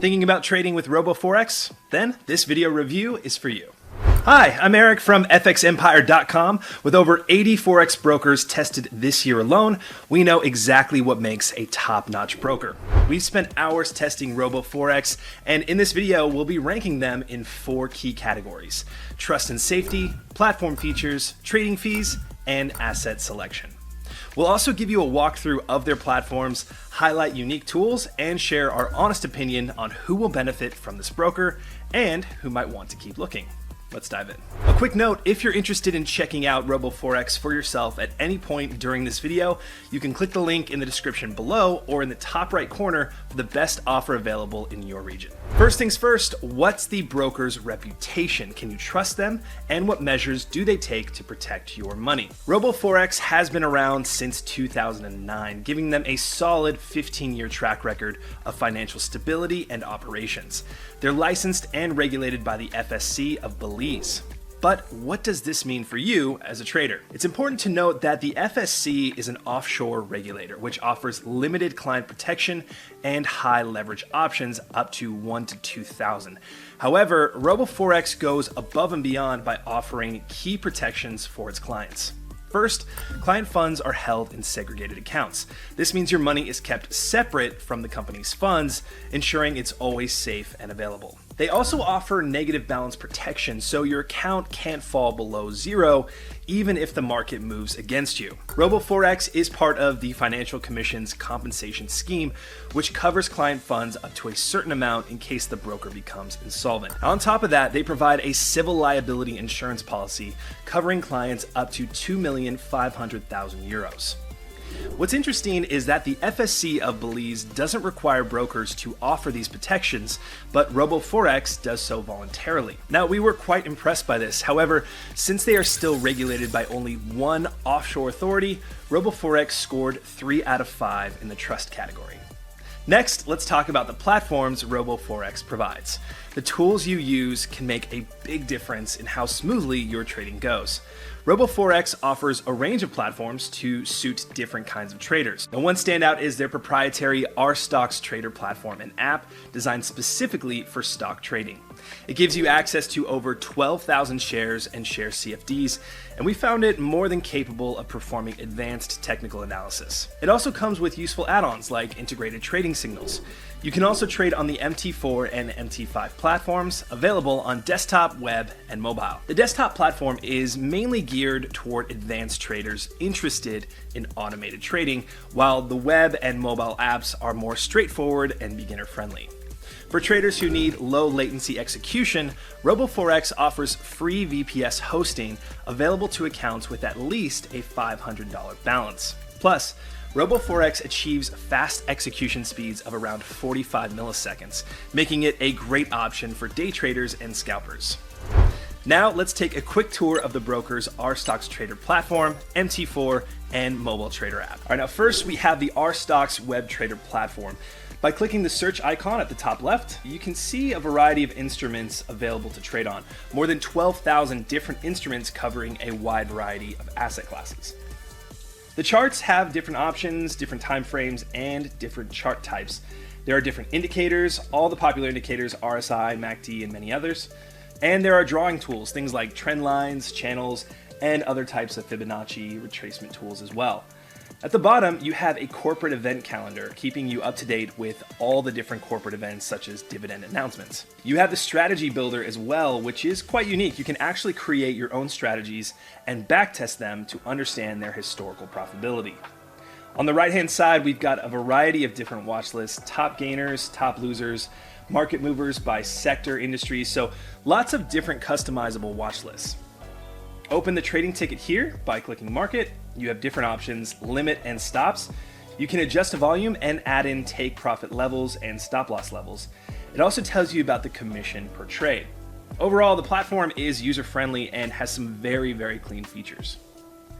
Thinking about trading with RoboForex? Then this video review is for you. Hi, I'm Eric from FXEmpire.com. With over 80 Forex brokers tested this year alone, we know exactly what makes a top-notch broker. We've spent hours testing RoboForex, and in this video, we'll be ranking them in 4 key categories: trust and safety, platform features, trading fees, and asset selection. We'll also give you a walkthrough of their platforms, highlight unique tools, and share our honest opinion on who will benefit from this broker and who might want to keep looking. Let's dive in. A quick note, if you're interested in checking out RoboForex for yourself at any point during this video, you can click the link in the description below or in the top right corner for the best offer available in your region. First things first, what's the broker's reputation? Can you trust them? And what measures do they take to protect your money? RoboForex has been around since 2009, giving them a solid 15-year track record of financial stability and operations. They're licensed and regulated by the FSC of Belize. But what does this mean for you as a trader? It's important to note that the FSC is an offshore regulator, which offers limited client protection and high leverage options up to 1 to 2,000. However, RoboForex goes above and beyond by offering key protections for its clients. First, client funds are held in segregated accounts. This means your money is kept separate from the company's funds, ensuring it's always safe and available. They also offer negative balance protection, so your account can't fall below zero, even if the market moves against you. RoboForex is part of the Financial Commission's compensation scheme, which covers client funds up to a certain amount in case the broker becomes insolvent. On top of that, they provide a civil liability insurance policy covering clients up to €2,500,000. What's interesting is that the FSC of Belize doesn't require brokers to offer these protections, but RoboForex does so voluntarily. Now, we were quite impressed by this. However, since they are still regulated by only one offshore authority, RoboForex scored 3 out of 5 in the trust category. Next, let's talk about the platforms RoboForex provides. The tools you use can make a big difference in how smoothly your trading goes. RoboForex offers a range of platforms to suit different kinds of traders. Now, one standout is their proprietary R StocksTrader platform, an app designed specifically for stock trading. It gives you access to over 12,000 shares and share CFDs, and we found it more than capable of performing advanced technical analysis. It also comes with useful add-ons like integrated trading signals. You can also trade on the MT4 and MT5 platforms, available on desktop, web, and mobile. The desktop platform is mainly geared toward advanced traders interested in automated trading, while the web and mobile apps are more straightforward and beginner-friendly. For traders who need low latency execution, RoboForex offers free VPS hosting available to accounts with at least a $500 balance. Plus, RoboForex achieves fast execution speeds of around 45 milliseconds, making it a great option for day traders and scalpers. Now let's take a quick tour of the broker's R StocksTrader platform, MT4, and MobileTrader App. All right, now first we have the R Stocks Web Trader platform. By clicking the search icon at the top left, you can see a variety of instruments available to trade on. More than 12,000 different instruments covering a wide variety of asset classes. The charts have different options, different time frames, and different chart types. There are different indicators, all the popular indicators, RSI, MACD, and many others. And there are drawing tools, things like trend lines, channels, and other types of Fibonacci retracement tools as well. At the bottom, you have a corporate event calendar, keeping you up to date with all the different corporate events such as dividend announcements. You have the strategy builder as well, which is quite unique. You can actually create your own strategies and backtest them to understand their historical profitability. On the right-hand side, we've got a variety of different watch lists, top gainers, top losers, market movers by sector, industry, so lots of different customizable watch lists. Open the trading ticket here by clicking market. You have different options, limit and stops. You can adjust the volume and add in take profit levels and stop loss levels. It also tells you about the commission per trade. Overall, the platform is user-friendly and has some very, very clean features.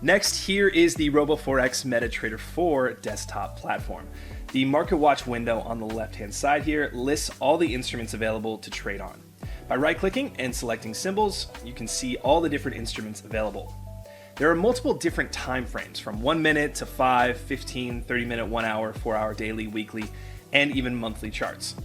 Next, here is the RoboForex MetaTrader 4 desktop platform. The Market Watch window on the left-hand side here lists all the instruments available to trade on. By right-clicking and selecting symbols, you can see all the different instruments available. There are multiple different time frames, from 1 minute to 5, 15, 30-minute, 1 hour, 4-hour daily, weekly, and even monthly charts.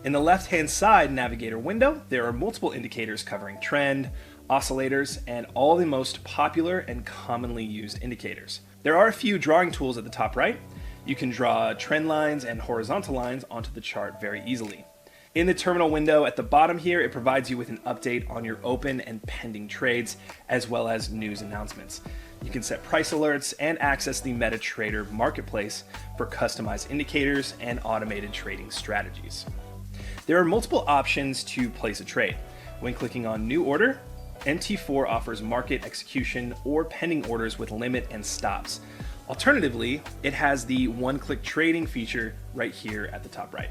In the left-hand side navigator window, there are multiple indicators covering trend, oscillators, and all the most popular and commonly used indicators. There are a few drawing tools at the top right. You can draw trend lines and horizontal lines onto the chart very easily. In the terminal window at the bottom here, it provides you with an update on your open and pending trades, as well as news announcements. You can set price alerts and access the MobileTrader marketplace for customized indicators and automated trading strategies. There are multiple options to place a trade. When clicking on New Order, MT4 offers market execution or pending orders with limit and stops. Alternatively, it has the one-click trading feature right here at the top right.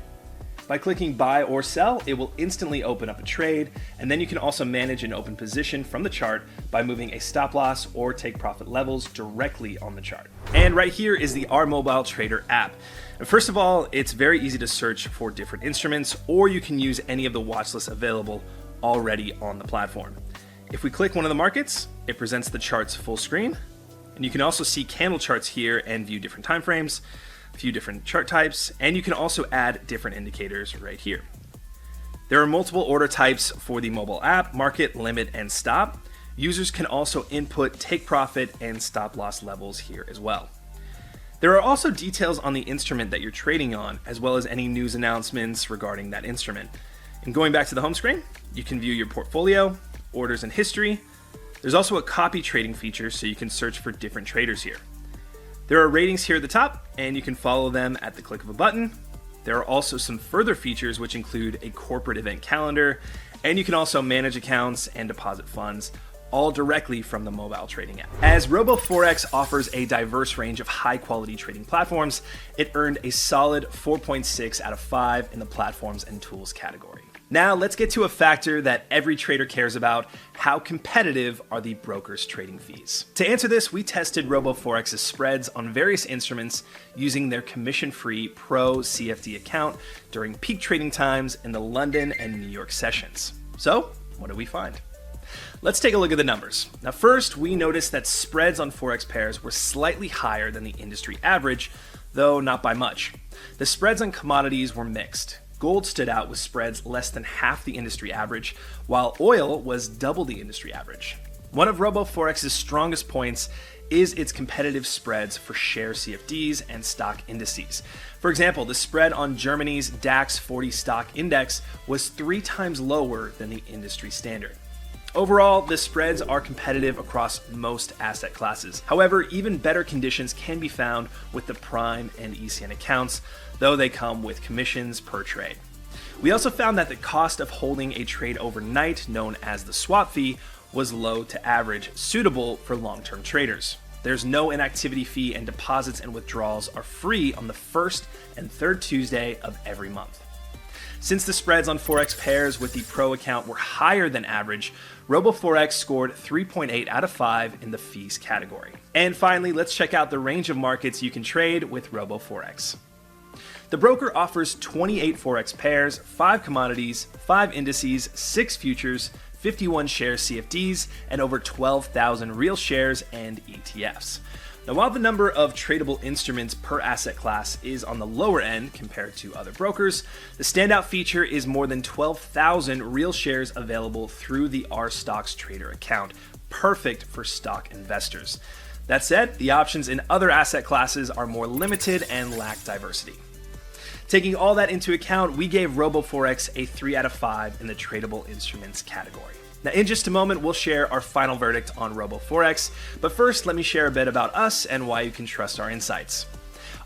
By clicking buy or sell, it will instantly open up a trade, and then you can also manage an open position from the chart by moving a stop loss or take profit levels directly on the chart. And right here is the R MobileTrader app. And first of all, it's very easy to search for different instruments, or you can use any of the watch lists available already on the platform. If we click one of the markets, it presents the chart's full screen, and you can also see candle charts here and view different time frames, a few different chart types, and you can also add different indicators right here. There are multiple order types for the mobile app: market, limit, and stop. Users can also input take profit and stop loss levels here as well. There are also details on the instrument that you're trading on, as well as any news announcements regarding that instrument. And going back to the home screen, you can view your portfolio, orders and history. There's also a copy trading feature, so you can search for different traders here. There are ratings here at the top, and you can follow them at the click of a button. There are also some further features which include a corporate event calendar, and you can also manage accounts and deposit funds, all directly from the mobile trading app. As RoboForex offers a diverse range of high-quality trading platforms, it earned a solid 4.6 out of 5 in the platforms and tools category. Now let's get to a factor that every trader cares about: how competitive are the brokers' trading fees? To answer this, we tested RoboForex's spreads on various instruments using their commission-free Pro CFD account during peak trading times in the London and New York sessions. So, what did we find? Let's take a look at the numbers. Now first, we noticed that spreads on Forex pairs were slightly higher than the industry average, though not by much. The spreads on commodities were mixed. Gold stood out with spreads less than half the industry average, while oil was double the industry average. One of RoboForex's strongest points is its competitive spreads for share CFDs and stock indices. For example, the spread on Germany's DAX 40 stock index was 3 times lower than the industry standard. Overall, the spreads are competitive across most asset classes. However, even better conditions can be found with the Prime and ECN accounts, though they come with commissions per trade. We also found that the cost of holding a trade overnight, known as the swap fee, was low to average, suitable for long-term traders. There's no inactivity fee, and deposits and withdrawals are free on the first and third Tuesday of every month. Since the spreads on Forex pairs with the Pro account were higher than average, RoboForex scored 3.8 out of 5 in the fees category. And finally, let's check out the range of markets you can trade with RoboForex. The broker offers 28 Forex pairs, 5 commodities, 5 indices, 6 futures, 51 share CFDs, and over 12,000 real shares and ETFs. Now, while the number of tradable instruments per asset class is on the lower end compared to other brokers, the standout feature is more than 12,000 real shares available through the R StocksTrader account, perfect for stock investors. That said, the options in other asset classes are more limited and lack diversity. Taking all that into account, we gave RoboForex a 3 out of 5 in the tradable instruments category. Now, in just a moment, we'll share our final verdict on RoboForex, but first, let me share a bit about us and why you can trust our insights.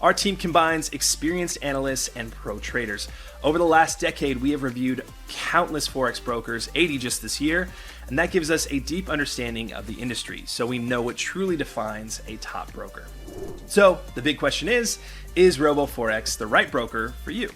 Our team combines experienced analysts and pro traders. Over the last decade, we have reviewed countless Forex brokers, 80 just this year, and that gives us a deep understanding of the industry, so we know what truly defines a top broker. So, the big question is RoboForex the right broker for you?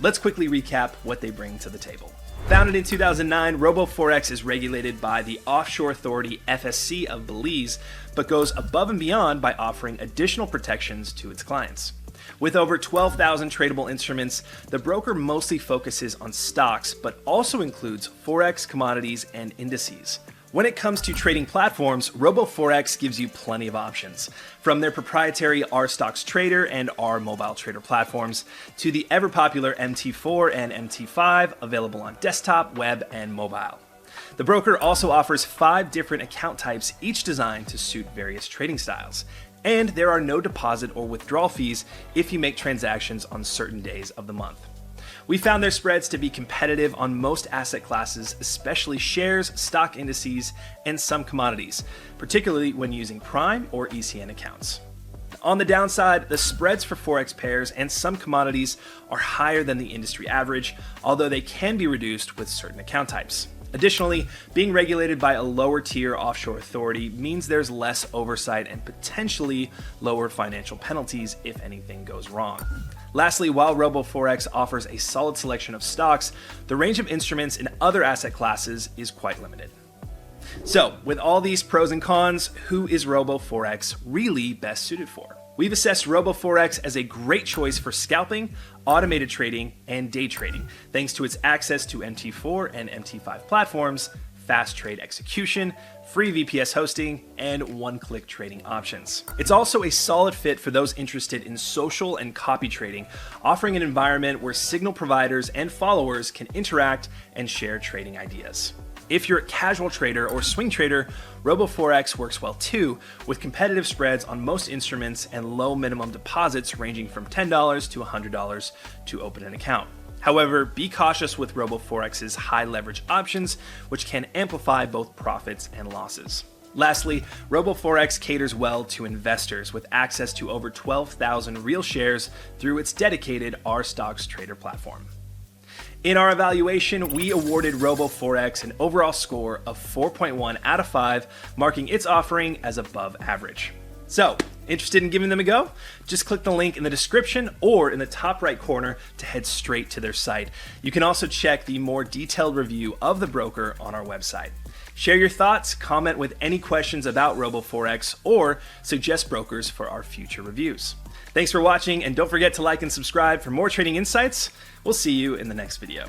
Let's quickly recap what they bring to the table. Founded in 2009, RoboForex is regulated by the offshore authority FSC of Belize, but goes above and beyond by offering additional protections to its clients. With over 12,000 tradable instruments, the broker mostly focuses on stocks, but also includes Forex, commodities, and indices. When it comes to trading platforms, RoboForex gives you plenty of options. From their proprietary R StocksTrader and R MobileTrader platforms, to the ever-popular MT4 and MT5 available on desktop, web, and mobile. The broker also offers 5 different account types, each designed to suit various trading styles. And there are no deposit or withdrawal fees if you make transactions on certain days of the month. We found their spreads to be competitive on most asset classes, especially shares, stock indices, and some commodities, particularly when using Prime or ECN accounts. On the downside, the spreads for forex pairs and some commodities are higher than the industry average, although they can be reduced with certain account types. Additionally, being regulated by a lower tier offshore authority means there's less oversight and potentially lower financial penalties if anything goes wrong. Lastly, while RoboForex offers a solid selection of stocks, the range of instruments in other asset classes is quite limited. So, with all these pros and cons, who is RoboForex really best suited for? We've assessed RoboForex as a great choice for scalping, automated trading, and day trading, thanks to its access to MT4 and MT5 platforms, fast trade execution, free VPS hosting, and one-click trading options. It's also a solid fit for those interested in social and copy trading, offering an environment where signal providers and followers can interact and share trading ideas. If you're a casual trader or swing trader, RoboForex works well too, with competitive spreads on most instruments and low minimum deposits ranging from $10 to $100 to open an account. However, be cautious with RoboForex's high leverage options, which can amplify both profits and losses. Lastly, RoboForex caters well to investors with access to over 12,000 real shares through its dedicated R StocksTrader platform. In our evaluation, we awarded RoboForex an overall score of 4.1 out of 5, marking its offering as above average. So, interested in giving them a go? Just click the link in the description or in the top right corner to head straight to their site. You can also check the more detailed review of the broker on our website. Share your thoughts, comment with any questions about RoboForex, or suggest brokers for our future reviews. Thanks for watching, and don't forget to like and subscribe for more trading insights. We'll see you in the next video.